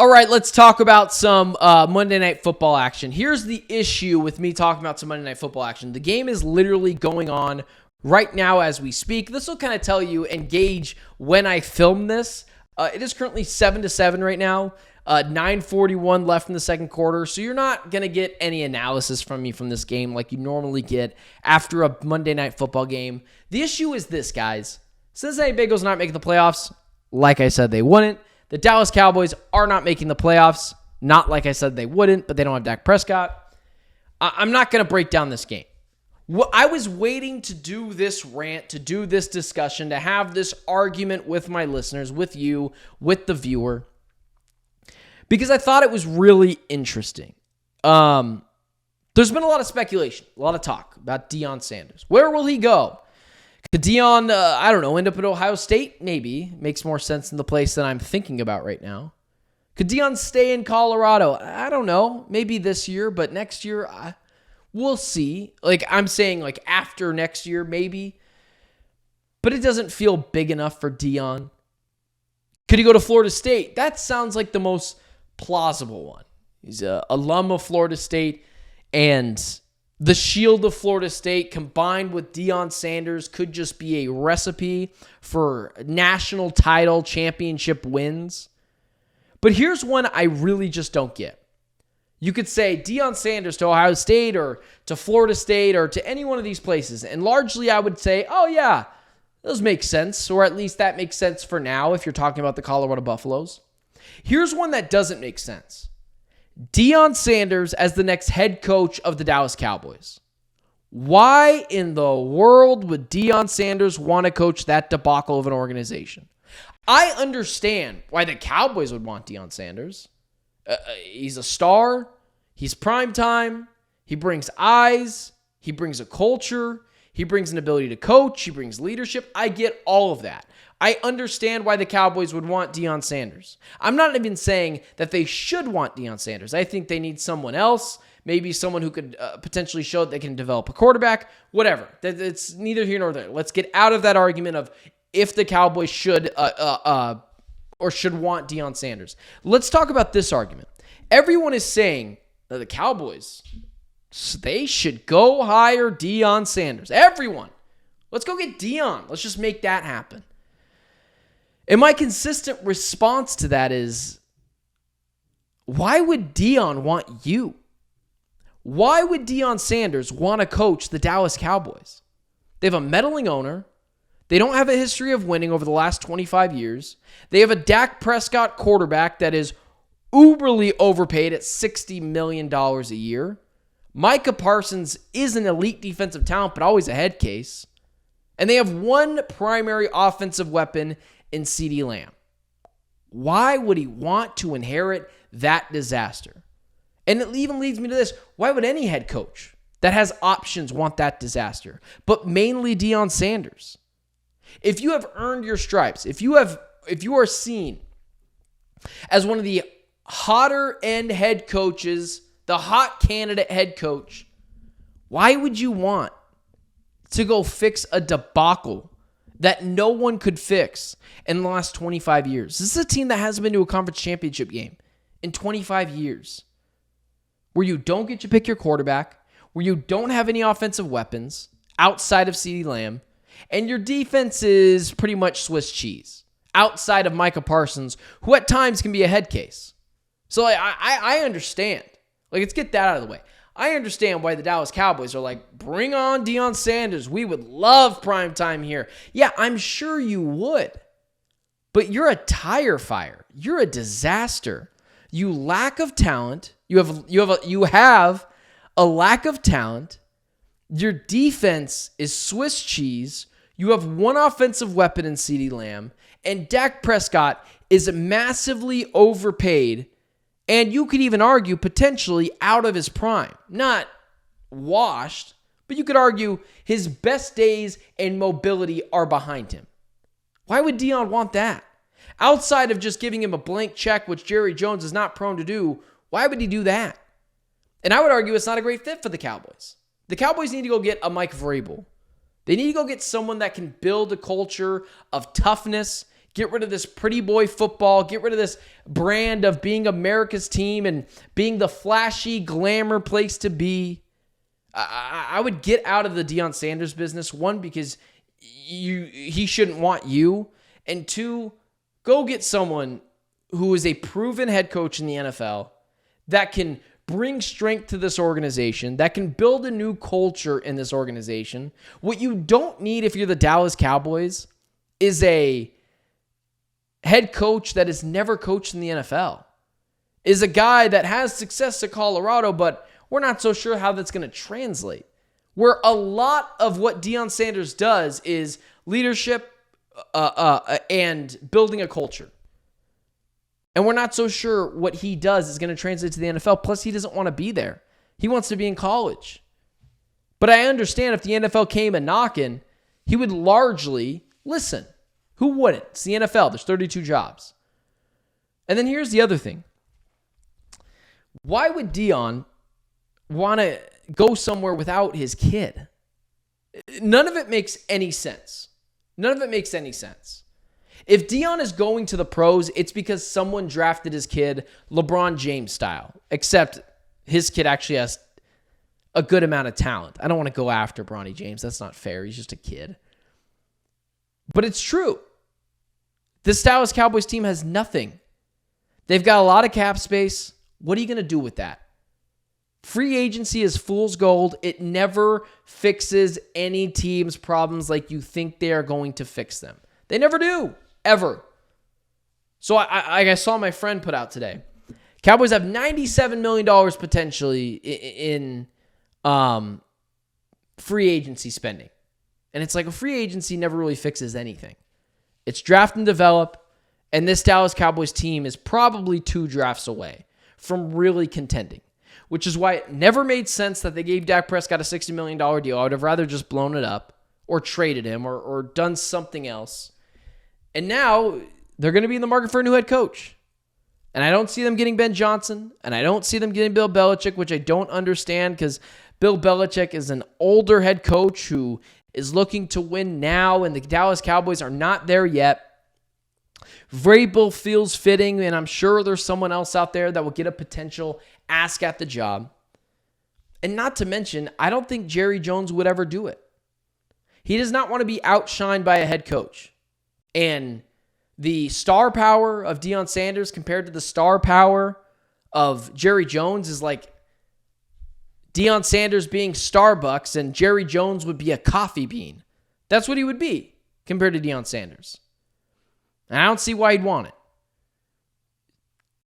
All right, let's talk about some Monday Night Football action. Here's the issue with me talking about some Monday Night Football action. The game is literally going on right now as we speak. This will kind of tell you and gauge when I film this. It is currently 7-7 right now. 9:41 left in the second quarter. So you're not going to get any analysis from me from this game like you normally get after a Monday Night Football game. The issue is this, guys. Cincinnati Bengals not making the playoffs. Like I said, they wouldn't. The Dallas Cowboys are not making the playoffs. Not like I said they wouldn't, but they don't have Dak Prescott. I'm not going to break down this game. I was waiting to do this rant, to do this discussion, to have this argument with my listeners, with you, with the viewer, because I thought it was really interesting. There's been a lot of speculation, a lot of talk about Deion Sanders. Where will he go? Could Deion, I don't know, end up at Ohio State? Maybe. Makes more sense in the place that I'm thinking about right now. Could Deion stay in Colorado? I don't know. Maybe this year, but next year, we'll see. I'm saying after next year, maybe. But it doesn't feel big enough for Deion. Could he go to Florida State? That sounds like the most plausible one. He's an alum of Florida State, and the shield of Florida State combined with Deion Sanders could just be a recipe for national title championship wins. But here's one I really just don't get. You could say Deion Sanders to Ohio State or to Florida State or to any one of these places. And largely I would say, oh yeah, those make sense. Or at least that makes sense for now if you're talking about the Colorado Buffaloes. Here's one that doesn't make sense. Deion Sanders as the next head coach of the Dallas Cowboys. Why in the world would Deion Sanders want to coach that debacle of an organization? I understand why the Cowboys would want Deion Sanders. He's a star. He's primetime. He brings eyes. He brings a culture. He brings an ability to coach. He brings leadership. I get all of that. I understand why the Cowboys would want Deion Sanders. I'm not even saying that they should want Deion Sanders. I think they need someone else, maybe someone who could potentially show that they can develop a quarterback, whatever. It's neither here nor there. Let's get out of that argument of if the Cowboys should or should want Deion Sanders. Let's talk about this argument. Everyone is saying that the Cowboys, they should go hire Deion Sanders. Everyone. Let's go get Deion. Let's just make that happen. And my consistent response to that is, why would Deion want you? Why would Deion Sanders want to coach the Dallas Cowboys? They have a meddling owner. They don't have a history of winning over the last 25 years. They have a Dak Prescott quarterback that is uberly overpaid at $60 million a year. Micah Parsons is an elite defensive talent, but always a head case. And they have one primary offensive weapon in CeeDee Lamb. Why would he want to inherit that disaster? And it even leads me to this. Why would any head coach that has options want that disaster? But mainly Deion Sanders. If you have earned your stripes, if you are seen as one of the hotter end head coaches, the hot candidate head coach, why would you want to go fix a debacle that no one could fix in the last 25 years? This is a team that hasn't been to a conference championship game in 25 years, where you don't get to pick your quarterback, where you don't have any offensive weapons outside of CeeDee Lamb, and your defense is pretty much Swiss cheese outside of Micah Parsons, who at times can be a head case. So I understand. Let's get that out of the way. I understand why the Dallas Cowboys are like, bring on Deion Sanders. We would love primetime here. Yeah, I'm sure you would. But you're a tire fire. You're a disaster. You lack of talent. You have a lack of talent. Your defense is Swiss cheese. You have one offensive weapon in CeeDee Lamb. And Dak Prescott is massively overpaid. And you could even argue potentially out of his prime. Not washed, but you could argue his best days and mobility are behind him. Why would Deion want that? Outside of just giving him a blank check, which Jerry Jones is not prone to do, why would he do that? And I would argue it's not a great fit for the Cowboys. The Cowboys need to go get a Mike Vrabel. They need to go get someone that can build a culture of toughness, Get rid of this pretty boy football. Get rid of this brand of being America's team and being the flashy, glamour place to be. I would get out of the Deion Sanders business. One, because he shouldn't want you. And two, go get someone who is a proven head coach in the NFL that can bring strength to this organization, that can build a new culture in this organization. What you don't need if you're the Dallas Cowboys is a head coach that has never coached in the NFL, is a guy that has success at Colorado, but we're not so sure how that's going to translate. Where a lot of what Deion Sanders does is leadership and building a culture. And we're not so sure what he does is going to translate to the NFL. Plus, he doesn't want to be there. He wants to be in college. But I understand if the NFL came a knocking, he would largely listen. Who wouldn't? It's the NFL. There's 32 jobs. And then here's the other thing. Why would Deion want to go somewhere without his kid? None of it makes any sense. None of it makes any sense. If Deion is going to the pros, it's because someone drafted his kid LeBron James style, except his kid actually has a good amount of talent. I don't want to go after Bronny James. That's not fair. He's just a kid. But it's true. This Dallas Cowboys team has nothing. They've got a lot of cap space. What are you going to do with that? Free agency is fool's gold. It never fixes any team's problems like you think they are going to fix them. They never do, ever. So I saw my friend put out today. Cowboys have $97 million potentially in free agency spending. And it's like a free agency never really fixes anything. It's draft and develop, and this Dallas Cowboys team is probably 2 drafts away from really contending, which is why it never made sense that they gave Dak Prescott a $60 million deal. I would have rather just blown it up or traded him or done something else. And now they're going to be in the market for a new head coach. And I don't see them getting Ben Johnson, and I don't see them getting Bill Belichick, which I don't understand because Bill Belichick is an older head coach who is looking to win now, and the Dallas Cowboys are not there yet. Vrabel feels fitting, and I'm sure there's someone else out there that will get a potential ask at the job. And not to mention, I don't think Jerry Jones would ever do it. He does not want to be outshined by a head coach. And the star power of Deion Sanders compared to the star power of Jerry Jones is like Deion Sanders being Starbucks and Jerry Jones would be a coffee bean. That's what he would be compared to Deion Sanders. And I don't see why he'd want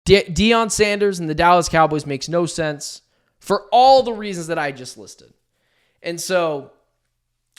it. Deion Sanders and the Dallas Cowboys makes no sense for all the reasons that I just listed. And so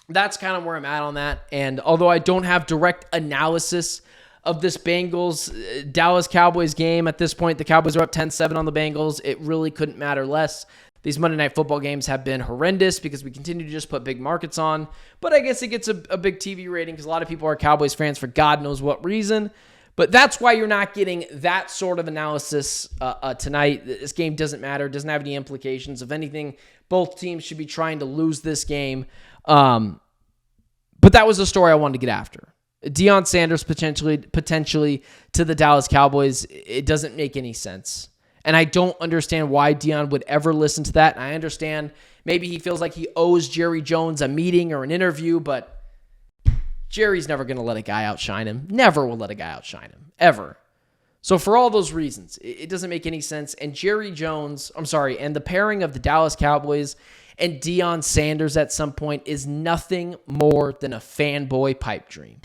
that's kind of where I'm at on that. And although I don't have direct analysis of this Bengals Dallas Cowboys game at this point, the Cowboys are up 10-7 on the Bengals. It really couldn't matter less. These Monday Night Football games have been horrendous because we continue to just put big markets on. But I guess it gets a big TV rating because a lot of people are Cowboys fans for God knows what reason. But that's why you're not getting that sort of analysis tonight. This game doesn't matter. It doesn't have any implications. If anything, both teams should be trying to lose this game. But that was the story I wanted to get after. Deion Sanders potentially to the Dallas Cowboys, it doesn't make any sense. And I don't understand why Deion would ever listen to that. And I understand maybe he feels like he owes Jerry Jones a meeting or an interview, but Jerry's never going to let a guy outshine him. Never will let a guy outshine him, ever. So for all those reasons, it doesn't make any sense. And and the pairing of the Dallas Cowboys and Deion Sanders at some point is nothing more than a fanboy pipe dream.